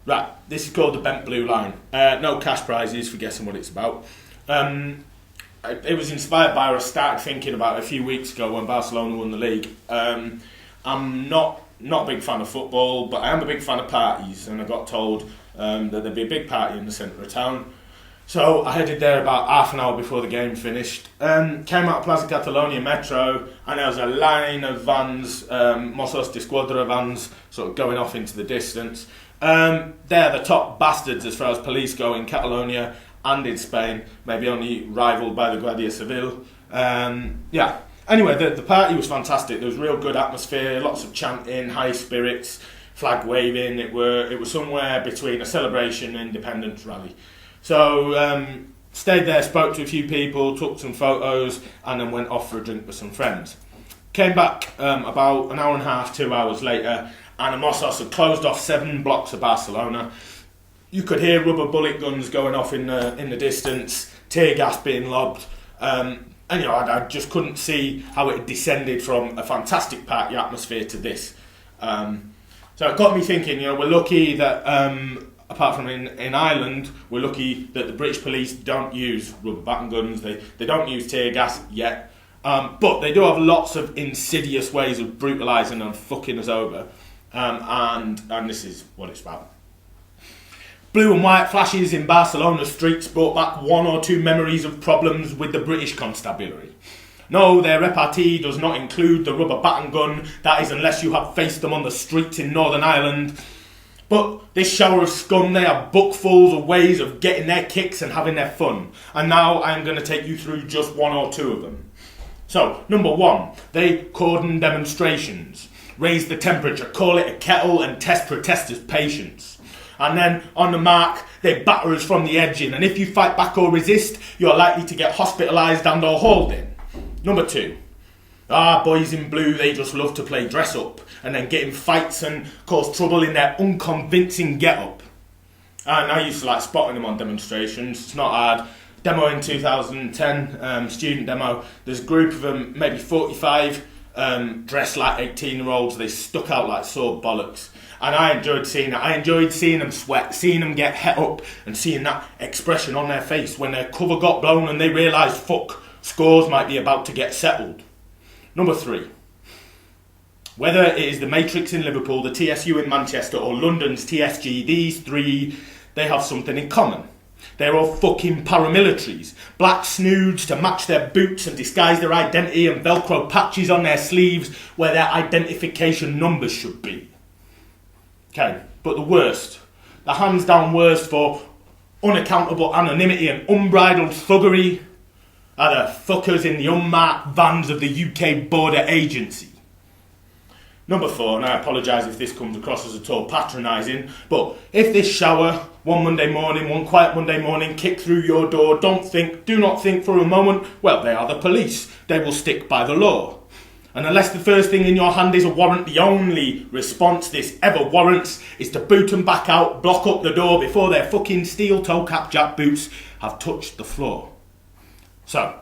Right, this is called the Bent Blue Line. No cash prizes for guessing what it's about. It was inspired by what I started thinking about a few weeks ago when Barcelona won the league. I'm not a big fan of football, but I am a big fan of parties, and I got told that there'd be a big party in the centre of town. So I headed there about half an hour before the game finished. Came out of Plaza Catalonia Metro, and there was a line of vans, Mossos de Squadra vans, sort of going off into the distance. They're the top bastards as far as police go in Catalonia and in Spain, maybe only rivaled by the Guardia Civil. Anyway, the party was fantastic. There was real good atmosphere, lots of chanting, high spirits, flag waving. It was somewhere between a celebration and independence rally. So stayed there, spoke to a few people, took some photos, and then went off for a drink with some friends. Came back about an hour and a half, 2 hours later, and the Mossos had closed off 7 blocks of Barcelona. You could hear rubber bullet guns going off in the distance, tear gas being lobbed, and I just couldn't see how it had descended from a fantastic party atmosphere to this. So it got me thinking. We're lucky that apart from in Ireland, we're lucky that the British police don't use rubber batting guns. They don't use tear gas yet, but they do have lots of insidious ways of brutalising and fucking us over. And this is what it's about. Blue and white flashes in Barcelona streets brought back 1 or 2 memories of problems with the British Constabulary. No, their repartee does not include the rubber baton gun, that is unless you have faced them on the streets in Northern Ireland. But this shower of scum, they have bookfuls of ways of getting their kicks and having their fun. And now I'm going to take you through just 1 or 2 of them. So, number 1, they cordon demonstrations. Raise the temperature, call it a kettle, and test protesters' patience. And then, on the mark, they batter us from the edge in. And if you fight back or resist, you're likely to get hospitalised and or hauled in. Number 2. Boys in blue, they just love to play dress up and then get in fights and cause trouble in their unconvincing get-up. And I used to like spotting them on demonstrations. It's not hard. Demo in 2010, student demo. There's a group of them, maybe 45, dressed like 18-year-olds. They stuck out like sore bollocks. And I enjoyed seeing it. I enjoyed seeing them sweat, seeing them get het up, and seeing that expression on their face when their cover got blown and they realised, fuck, scores might be about to get settled. Number 3. Whether it is the Matrix in Liverpool, the TSU in Manchester, or London's TSG, these 3, they have something in common. They're all fucking paramilitaries. Black snoods to match their boots and disguise their identity, and Velcro patches on their sleeves where their identification numbers should be. Okay, but the worst, the hands down worst for unaccountable anonymity and unbridled thuggery are the fuckers in the unmarked vans of the UK Border Agency. Number 4, and I apologise if this comes across as at all patronising, but if this shower, one quiet Monday morning, kick through your door, do not think for a moment, well, they are the police, they will stick by the law. And unless the first thing in your hand is a warrant, the only response this ever warrants is to boot them back out, block up the door before their fucking steel toe-cap jack boots have touched the floor. So,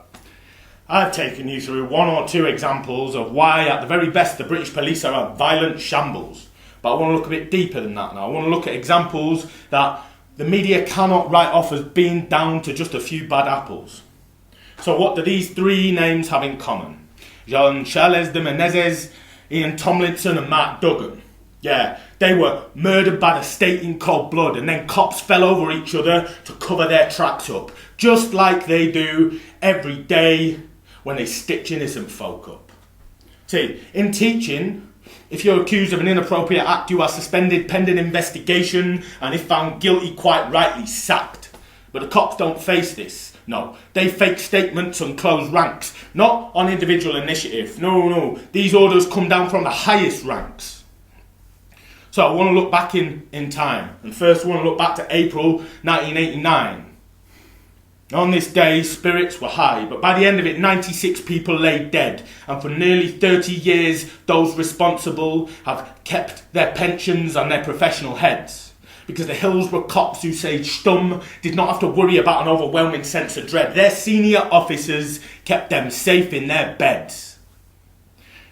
I've taken you through 1 or 2 examples of why, at the very best, the British police are a violent shambles. But I want to look a bit deeper than that now. I want to look at examples that the media cannot write off as being down to just a few bad apples. So what do these 3 names have in common? Jean-Charles de Menezes, Ian Tomlinson and Mark Duggan. Yeah, they were murdered by the state in cold blood, and then cops fell over each other to cover their tracks up, just like they do every day when they stitch innocent folk up. See, in teaching, if you're accused of an inappropriate act, you are suspended pending investigation, and if found guilty, quite rightly sacked. But the cops don't face this. No, they fake statements and close ranks, not on individual initiative. No, these orders come down from the highest ranks. So I want to look back in time, and first I want to look back to April 1989. On this day, spirits were high, but by the end of it, 96 people lay dead, and for nearly 30 years, those responsible have kept their pensions on their professional heads. Because the Hillsborough cops who say Stum did not have to worry about an overwhelming sense of dread. Their senior officers kept them safe in their beds.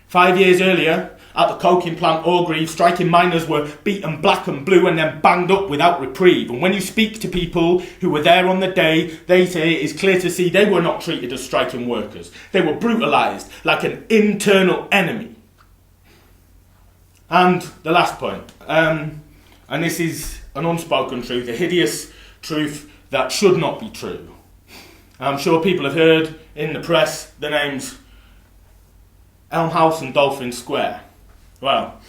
5 years earlier, at the coking plant Orgreave, striking miners were beaten black and blue and then banged up without reprieve. And when you speak to people who were there on the day, they say it is clear to see they were not treated as striking workers. They were brutalised like an internal enemy. And the last point, and this is an unspoken truth, a hideous truth that should not be true. I'm sure people have heard in the press the names Elm House and Dolphin Square. Well,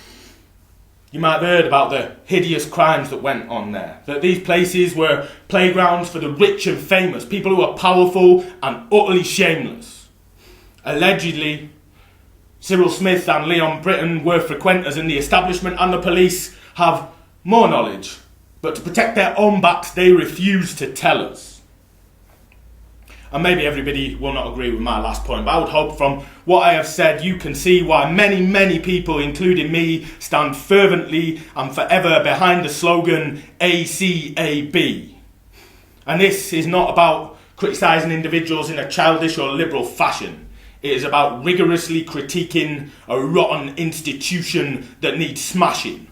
you might have heard about the hideous crimes that went on there. That these places were playgrounds for the rich and famous, people who are powerful and utterly shameless. Allegedly, Cyril Smith and Leon Britton were frequenters in the establishment, and the police have more knowledge. But to protect their own backs, they refuse to tell us. And maybe everybody will not agree with my last point, but I would hope from what I have said you can see why many, many people, including me, stand fervently and forever behind the slogan A.C.A.B. And this is not about criticising individuals in a childish or liberal fashion. It is about rigorously critiquing a rotten institution that needs smashing.